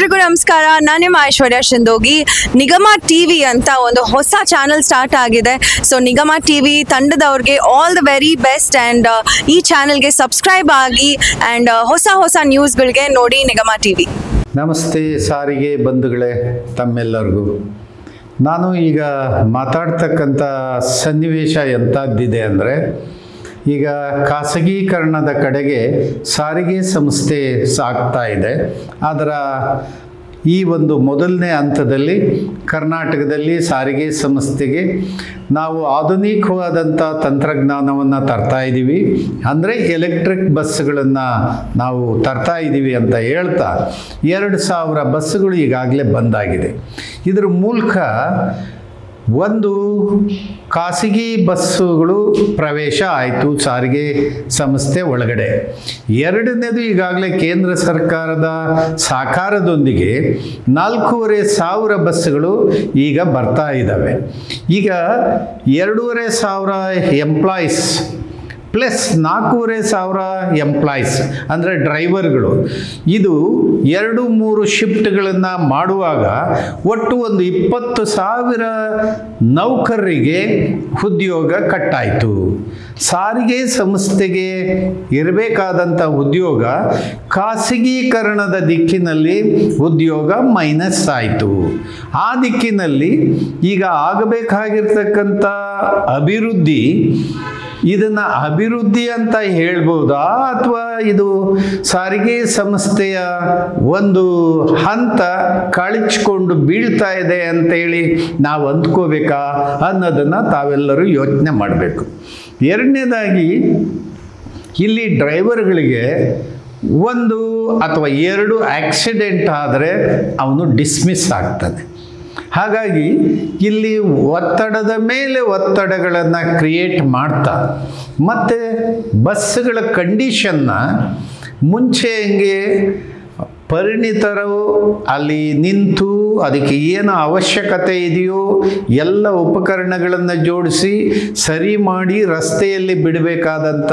ಎಲ್ರಿಗೂ ನಮಸ್ಕಾರ. ನಾನು ನಿಮ್ಮ ಐಶ್ವರ್ಯ ಶಿಂದೋಗಿ. ನಿಗಮ ಟಿವಿ ಅಂತ ಒಂದು ಹೊಸ ಚಾನಲ್ ಸ್ಟಾರ್ಟ್ ಆಗಿದೆ. ಸೊ ನಿಗಮ ಟಿವಿ ತಂಡದವ್ರಿಗೆ all the very best and ಈ ಚಾನಲ್ಗೆ ಸಬ್ಸ್ಕ್ರೈಬ್ ಆಗಿ ಆ್ಯಂಡ್ ಹೊಸ ನ್ಯೂಸ್ಗಳಿಗೆ ನೋಡಿ ನಿಗಮ ಟಿವಿ. ನಮಸ್ತೆ ಸಾರಿಗೆ ಬಂಧುಗಳೇ, ತಮ್ಮೆಲ್ಲರಿಗೂ. ನಾನು ಈಗ ಮಾತಾಡ್ತಕ್ಕಂಥ ಸನ್ನಿವೇಶ ಎಂಥದ್ದಿದೆ ಅಂದರೆ, ಈಗ ಖಾಸಗೀಕರಣದ ಕಡೆಗೆ ಸಾರಿಗೆ ಸಂಸ್ಥೆ ಸಾಗ್ತಾ ಇದೆ. ಅದರ ಈ ಒಂದು ಮೊದಲನೇ ಹಂತದಲ್ಲಿ ಕರ್ನಾಟಕದಲ್ಲಿ ಸಾರಿಗೆ ಸಂಸ್ಥೆಗೆ ನಾವು ಆಧುನಿಕವಾದಂಥ ತಂತ್ರಜ್ಞಾನವನ್ನು ತರ್ತಾ ಇದ್ದೀವಿ. ಅಂದರೆ ಎಲೆಕ್ಟ್ರಿಕ್ ಬಸ್ಸುಗಳನ್ನು ನಾವು ತರ್ತಾ ಇದ್ದೀವಿ ಅಂತ ಹೇಳ್ತಾ 2000 ಬಸ್ಸುಗಳು ಈಗಾಗಲೇ ಬಂದಾಗಿದೆ. ಇದರ ಮೂಲಕ ಒಂದು ಖಾಸಗಿ ಬಸ್ಸುಗಳು ಪ್ರವೇಶ ಆಯಿತು ಸಾರಿಗೆ ಸಂಸ್ಥೆ ಒಳಗಡೆ. ಎರಡನೇದು, ಈಗಾಗಲೇ ಕೇಂದ್ರ ಸರ್ಕಾರದ ಸಹಕಾರದೊಂದಿಗೆ 4500 ಬಸ್ಸುಗಳು ಈಗ ಬರ್ತಾ ಇದ್ದಾವೆ. ಈಗ 2500 ಎಂಪ್ಲಾಯೀಸ್ ಪ್ಲಸ್ 4500 ಎಂಪ್ಲಾಯೀಸ್ ಅಂದರೆ ಡ್ರೈವರ್ಗಳು, ಇದು 2-3 ಶಿಫ್ಟ್ಗಳನ್ನು ಮಾಡುವಾಗ ಒಟ್ಟು ಒಂದು 20,000 ನೌಕರರಿಗೆ ಉದ್ಯೋಗ ಕಟ್ಟಾಯಿತು. ಸಾರಿಗೆ ಸಂಸ್ಥೆಗೆ ಇರಬೇಕಾದಂಥ ಉದ್ಯೋಗ ಖಾಸಗೀಕರಣದ ದಿಕ್ಕಿನಲ್ಲಿ ಉದ್ಯೋಗ ಮೈನಸ್ ಆಯಿತು. ಆ ದಿಕ್ಕಿನಲ್ಲಿ ಈಗ ಆಗಬೇಕಾಗಿರ್ತಕ್ಕಂಥ ಅಭಿವೃದ್ಧಿ, ಇದನ್ನು ಅಭಿವೃದ್ಧಿ ಅಂತ ಹೇಳ್ಬೋದಾ ಅಥವಾ ಇದು ಸಾರಿಗೆ ಸಂಸ್ಥೆಯ ಒಂದು ಹಂತ ಕಳಚಿಕೊಂಡು ಬೀಳ್ತಾ ಇದೆ ಅಂತೇಳಿ ನಾವು ಅಂದ್ಕೋಬೇಕಾ ಅನ್ನೋದನ್ನು ತಾವೆಲ್ಲರೂ ಯೋಚನೆ ಮಾಡಬೇಕು. ಎರಡನೇದಾಗಿ, ಇಲ್ಲಿ ಡ್ರೈವರ್ಗಳಿಗೆ 1 ಅಥವಾ 2 ಆಕ್ಸಿಡೆಂಟ್ ಆದರೆ ಅವನು ಡಿಸ್ಮಿಸ್ ಆಗ್ತಾನೆ. ಹಾಗಾಗಿ ಇಲ್ಲಿ ಒತ್ತಡದ ಮೇಲೆ ಒತ್ತಡಗಳನ್ನು ಕ್ರಿಯೇಟ್ ಮಾಡ್ತಾ, ಮತ್ತು ಬಸ್ಸುಗಳ ಕಂಡೀಷನ್ನ ಮುಂಚೆ ಹೆಂಗೆ ಪರಿಣಿತರು ಅಲ್ಲಿ ನಿಂತು ಅದಕ್ಕೆ ಏನು ಅವಶ್ಯಕತೆ ಇದೆಯೋ ಎಲ್ಲ ಉಪಕರಣಗಳನ್ನು ಜೋಡಿಸಿ ಸರಿ ಮಾಡಿ ರಸ್ತೆಯಲ್ಲಿ ಬಿಡಬೇಕಾದಂಥ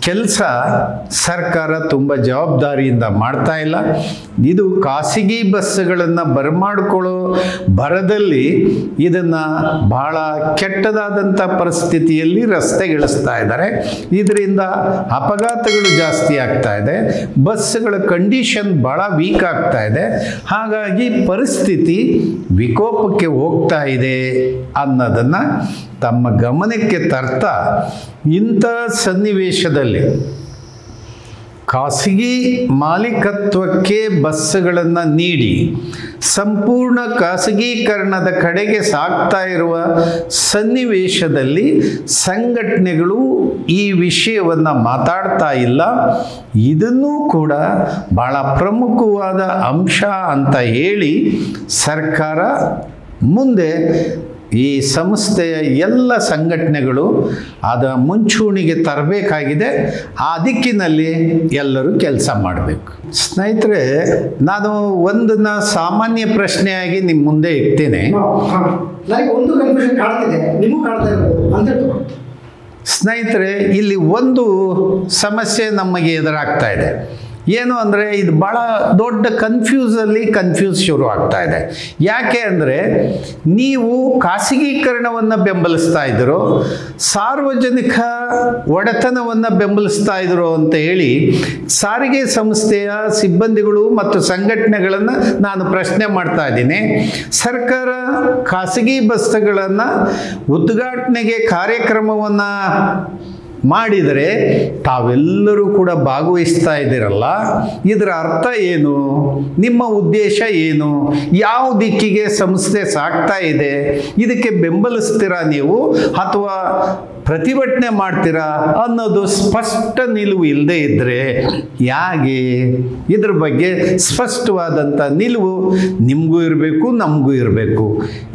ಕೆಲಸ ಸರ್ಕಾರ ತುಂಬ ಜವಾಬ್ದಾರಿಯಿಂದ ಮಾಡ್ತಾ ಇಲ್ಲ. ಇದು ಖಾಸಗಿ ಬಸ್ಸುಗಳನ್ನು ಬರಮಾಡ್ಕೊಳ್ಳೋ ಭರದಲ್ಲಿ ಇದನ್ನು ಬಹಳ ಕೆಟ್ಟದಾದಂಥ ಪರಿಸ್ಥಿತಿಯಲ್ಲಿ ರಸ್ತೆಗಿಳಿಸ್ತಾ ಇದ್ದಾರೆ. ಇದರಿಂದ ಅಪಘಾತಗಳು ಜಾಸ್ತಿ ಆಗ್ತಾ ಇದೆ, ಬಸ್ಸುಗಳ ಕಂಡೀಷನ್ ಭಾಳ ವೀಕ್ ಆಗ್ತಾ ಇದೆ. ಹಾಗಾಗಿ ಪರಿಸ್ಥಿತಿ ವಿಕೋಪಕ್ಕೆ ಹೋಗ್ತಾ ಇದೆ ಅನ್ನೋದನ್ನು ತಮ್ಮ ಗಮನಕ್ಕೆ ತರ್ತಾ, ಇಂಥ ಸನ್ನಿವೇಶದಲ್ಲಿ ಖಾಸಗಿ ಮಾಲೀಕತ್ವಕ್ಕೆ ಬಸ್ಸುಗಳನ್ನು ನೀಡಿ ಸಂಪೂರ್ಣ ಖಾಸಗೀಕರಣದ ಕಡೆಗೆ ಸಾಗ್ತಾ ಇರುವ ಸನ್ನಿವೇಶದಲ್ಲಿ ಸಂಘಟನೆಗಳು ಈ ವಿಷಯವನ್ನು ಮಾತಾಡ್ತಾ ಇಲ್ಲ. ಇದನ್ನೂ ಕೂಡ ಬಹಳ ಪ್ರಮುಖವಾದ ಅಂಶ ಅಂತ ಹೇಳಿ ಸರ್ಕಾರ ಮುಂದೆ ಈ ಸಂಸ್ಥೆಯ ಎಲ್ಲ ಸಂಘಟನೆಗಳು ಅದರ ಮುಂಚೂಣಿಗೆ ತರಬೇಕಾಗಿದೆ. ಆ ದಿಕ್ಕಿನಲ್ಲಿ ಎಲ್ಲರೂ ಕೆಲಸ ಮಾಡಬೇಕು. ಸ್ನೇಹಿತರೆ, ನಾನು ಒಂದನ್ನು ಸಾಮಾನ್ಯ ಪ್ರಶ್ನೆಯಾಗಿ ನಿಮ್ಮ ಮುಂದೆ ಇಡ್ತೇನೆ. ಸ್ನೇಹಿತರೆ, ಇಲ್ಲಿ ಒಂದು ಸಮಸ್ಯೆ ನಮಗೆ ಎದುರಾಗ್ತಾ ಇದೆ. ಏನು ಅಂದರೆ, ಇದು ಭಾಳ ದೊಡ್ಡ ಕನ್ಫ್ಯೂಸ್ ಶುರು ಆಗ್ತಾ ಇದೆ. ಯಾಕೆ ಅಂದರೆ, ನೀವು ಖಾಸಗೀಕರಣವನ್ನು ಬೆಂಬಲಿಸ್ತಾ ಇದ್ದರು, ಸಾರ್ವಜನಿಕ ಒಡೆತನವನ್ನು ಬೆಂಬಲಿಸ್ತಾ ಇದ್ದರು ಅಂತ ಹೇಳಿ ಸಾರಿಗೆ ಸಂಸ್ಥೆಯ ಸಿಬ್ಬಂದಿಗಳು ಮತ್ತು ಸಂಘಟನೆಗಳನ್ನು ನಾನು ಪ್ರಶ್ನೆ ಮಾಡ್ತಾ ಇದ್ದೀನಿ. ಸರ್ಕಾರ ಖಾಸಗಿ ಬಸ್ಸುಗಳನ್ನು ಉದ್ಘಾಟನೆಗೆ ಕಾರ್ಯಕ್ರಮವನ್ನು ಮಾಡಿದರೆ ತಾವೆಲ್ಲರೂ ಕೂಡ ಭಾಗವಹಿಸ್ತಾ ಇದ್ದೀರಲ್ಲ, ಇದರ ಅರ್ಥ ಏನು? ನಿಮ್ಮ ಉದ್ದೇಶ ಏನು? ಯಾವ ದಿಕ್ಕಿಗೆ ಸಂಸ್ಥೆ ಸಾಗ್ತಾ ಇದೆ? ಇದಕ್ಕೆ ಬೆಂಬಲಿಸ್ತೀರಾ ನೀವು ಅಥವಾ ಪ್ರತಿಭಟನೆ ಮಾಡ್ತೀರಾ ಅನ್ನೋದು ಸ್ಪಷ್ಟ ನಿಲುವು ಇಲ್ಲದೆ ಇದ್ದರೆ ಹೇಗೆ? ಇದ್ರ ಬಗ್ಗೆ ಸ್ಪಷ್ಟವಾದಂಥ ನಿಲುವು ನಿಮಗೂ ಇರಬೇಕು, ನಮಗೂ ಇರಬೇಕು.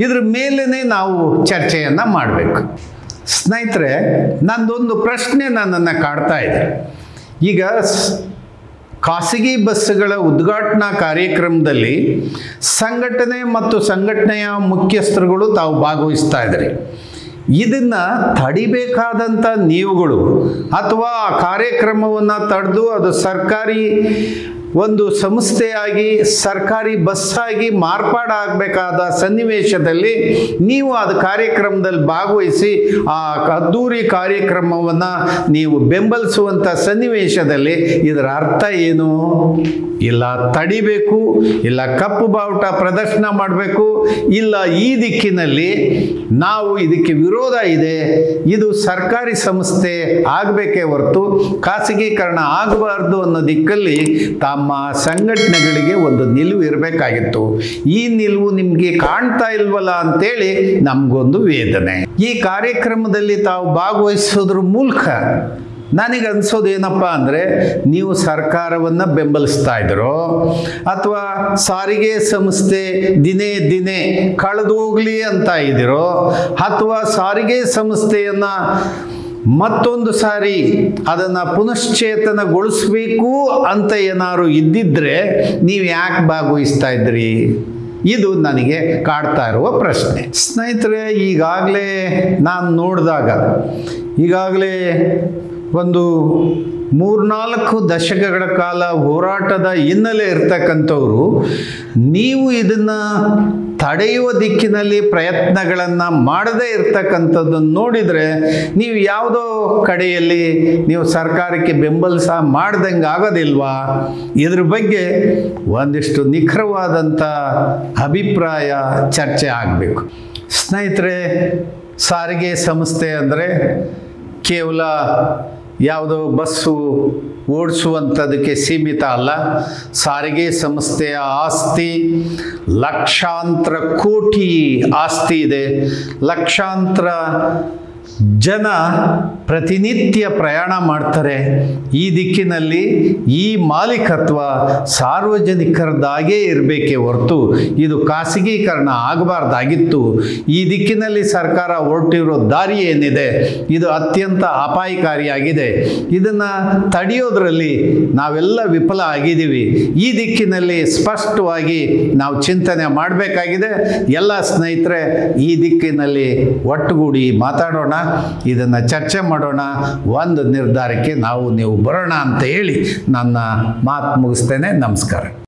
ಇದ್ರ ಮೇಲೇ ನಾವು ಚರ್ಚೆಯನ್ನು ಮಾಡಬೇಕು. ಸ್ನೇಹಿತರೆ, ನಂದೊಂದು ಪ್ರಶ್ನೆ ನನ್ನನ್ನು ಕಾಡ್ತಾ ಇದೆ. ಈಗ ಖಾಸಗಿ ಬಸ್ಸುಗಳ ಉದ್ಘಾಟನಾ ಕಾರ್ಯಕ್ರಮದಲ್ಲಿ ಸಂಘಟನೆ ಮತ್ತು ಸಂಘಟನೆಯ ಮುಖ್ಯಸ್ಥರುಗಳು ತಾವು ಭಾಗವಹಿಸ್ತಾ ಇದ್ದಾರೆ. ಇದನ್ನು ತಡಿಬೇಕಾದಂಥ ನೀವುಗಳು ಅಥವಾ ಆ ಕಾರ್ಯಕ್ರಮವನ್ನು ತಡೆದು ಅದು ಸರ್ಕಾರಿ ಒಂದು ಸಂಸ್ಥೆಯಾಗಿ ಸರ್ಕಾರಿ ಬಸ್ಸಾಗಿ ಮಾರ್ಪಾಡಾಗಬೇಕಾದ ಸನ್ನಿವೇಶದಲ್ಲಿ ನೀವು ಅದು ಕಾರ್ಯಕ್ರಮದಲ್ಲಿ ಭಾಗವಹಿಸಿ ಆ ಅದ್ದೂರಿ ಕಾರ್ಯಕ್ರಮವನ್ನು ನೀವು ಬೆಂಬಲಿಸುವಂಥ ಸನ್ನಿವೇಶದಲ್ಲಿ ಇದರ ಅರ್ಥ ಏನು? ಇಲ್ಲ ತಡಿಬೇಕು, ಇಲ್ಲ ಕಪ್ಪು ಬಾವುಟ ಪ್ರದರ್ಶನ ಮಾಡಬೇಕು, ಇಲ್ಲ ಈ ದಿಕ್ಕಿನಲ್ಲಿ ನಾವು ಇದಕ್ಕೆ ವಿರೋಧ ಇದೆ, ಇದು ಸರ್ಕಾರಿ ಸಂಸ್ಥೆ ಆಗಬೇಕೇ ಹೊರತು ಖಾಸಗೀಕರಣ ಆಗಬಾರ್ದು ಅನ್ನೋ ದಿಕ್ಕಲ್ಲಿ ತಮ್ಮ ಸಂಘಟನೆಗಳಿಗೆ ಒಂದು ನಿಲುವು ಇರಬೇಕಾಗಿತ್ತು. ಈ ನಿಲುವು ನಿಮಗೆ ಕಾಣ್ತಾ ಇಲ್ವಲ್ಲ ಅಂತೇಳಿ ನಮಗೊಂದು ವೇದನೆ. ಈ ಕಾರ್ಯಕ್ರಮದಲ್ಲಿ ತಾವು ಭಾಗವಹಿಸೋದ್ರ ಮೂಲಕ ನನಗೆ ಅನ್ಸೋದು ಏನಪ್ಪ ಅಂದರೆ, ನೀವು ಸರ್ಕಾರವನ್ನು ಬೆಂಬಲಿಸ್ತಾ ಇದ್ದೀರೋ ಅಥವಾ ಸಾರಿಗೆ ಸಂಸ್ಥೆ ದಿನೇ ದಿನೇ ಕಳೆದು ಹೋಗಲಿ ಅಂತ ಇದ್ದೀರೋ ಅಥವಾ ಸಾರಿಗೆ ಸಂಸ್ಥೆಯನ್ನು ಮತ್ತೊಂದು ಸಾರಿ ಅದನ್ನು ಪುನಶ್ಚೇತನಗೊಳಿಸಬೇಕು ಅಂತ ಏನಾದ್ರು ಇದ್ದಿದ್ರೆ ನೀವು ಯಾಕೆ ಭಾಗವಹಿಸ್ತಾ ಇದ್ರಿ? ಇದು ನನಗೆ ಕಾಡ್ತಾ ಇರುವ ಪ್ರಶ್ನೆ. ಸ್ನೇಹಿತರೆ, ಈಗಾಗಲೇ ನಾನು ನೋಡಿದಾಗ ಈಗಾಗಲೇ ಒಂದು 3-4 ದಶಕಗಳ ಕಾಲ ಹೋರಾಟದ ಹಿನ್ನೆಲೆ ಇರ್ತಕ್ಕಂಥವ್ರು ನೀವು ಇದನ್ನು ತಡೆಯುವ ದಿಕ್ಕಿನಲ್ಲಿ ಪ್ರಯತ್ನಗಳನ್ನು ಮಾಡದೇ ಇರ್ತಕ್ಕಂಥದ್ದನ್ನು ನೋಡಿದರೆ ನೀವು ಯಾವುದೋ ಕಡೆಯಲ್ಲಿ ನೀವು ಸರ್ಕಾರಕ್ಕೆ ಬೆಂಬಲಿಸ ಮಾಡ್ದಂಗೆ ಆಗೋದಿಲ್ವಾ? ಇದ್ರ ಬಗ್ಗೆ ಒಂದಿಷ್ಟು ನಿಖರವಾದಂಥ ಅಭಿಪ್ರಾಯ ಚರ್ಚೆ ಆಗಬೇಕು. ಸ್ನೇಹಿತರೆ, ಸಾರಿಗೆ ಸಂಸ್ಥೆ ಅಂದರೆ ಕೇವಲ ಯಾವುದೋ ಬಸ್ಸು ಓಡಿಸುವಂಥದಕ್ಕೆ ಸೀಮಿತ ಅಲ್ಲ. ಸಾರಿಗೆ ಸಂಸ್ಥೆಯ ಆಸ್ತಿ ಲಕ್ಷಾಂತರ ಕೋಟಿ ಆಸ್ತಿ ಇದೆ. ಲಕ್ಷಾಂತರ ಜನ ಪ್ರತಿನಿತ್ಯ ಪ್ರಯಾಣ ಮಾಡ್ತಾರೆ. ಈ ದಿಕ್ಕಿನಲ್ಲಿ ಈ ಮಾಲೀಕತ್ವ ಸಾರ್ವಜನಿಕರದಾಗೇ ಇರಬೇಕೇ ಹೊರತು ಇದು ಖಾಸಗೀಕರಣ ಆಗಬಾರ್ದಾಗಿತ್ತು. ಈ ದಿಕ್ಕಿನಲ್ಲಿ ಸರ್ಕಾರ ಹೊರಟಿರೋ ದಾರಿ ಏನಿದೆ ಇದು ಅತ್ಯಂತ ಅಪಾಯಕಾರಿಯಾಗಿದೆ. ಇದನ್ನು ತಡೆಯೋದ್ರಲ್ಲಿ ನಾವೆಲ್ಲ ವಿಫಲ ಆಗಿದ್ದೀವಿ. ಈ ದಿಕ್ಕಿನಲ್ಲಿ ಸ್ಪಷ್ಟವಾಗಿ ನಾವು ಚಿಂತನೆ ಮಾಡಬೇಕಾಗಿದೆ. ಎಲ್ಲ ಸ್ನೇಹಿತರೆ ಈ ದಿಕ್ಕಿನಲ್ಲಿ ಒಟ್ಟುಗೂಡಿ ಮಾತಾಡೋಣ, ಇದನ್ನು ಚರ್ಚೆ ಮಾಡೋಣ, ಒಂದು ನಿರ್ಧಾರಕ್ಕೆ ನಾವು ನೀವು ಬರೋಣ ಅಂತ ಹೇಳಿ ನನ್ನ ಮಾತು ಮುಗಿಸ್ತೇನೆ. ನಮಸ್ಕಾರ.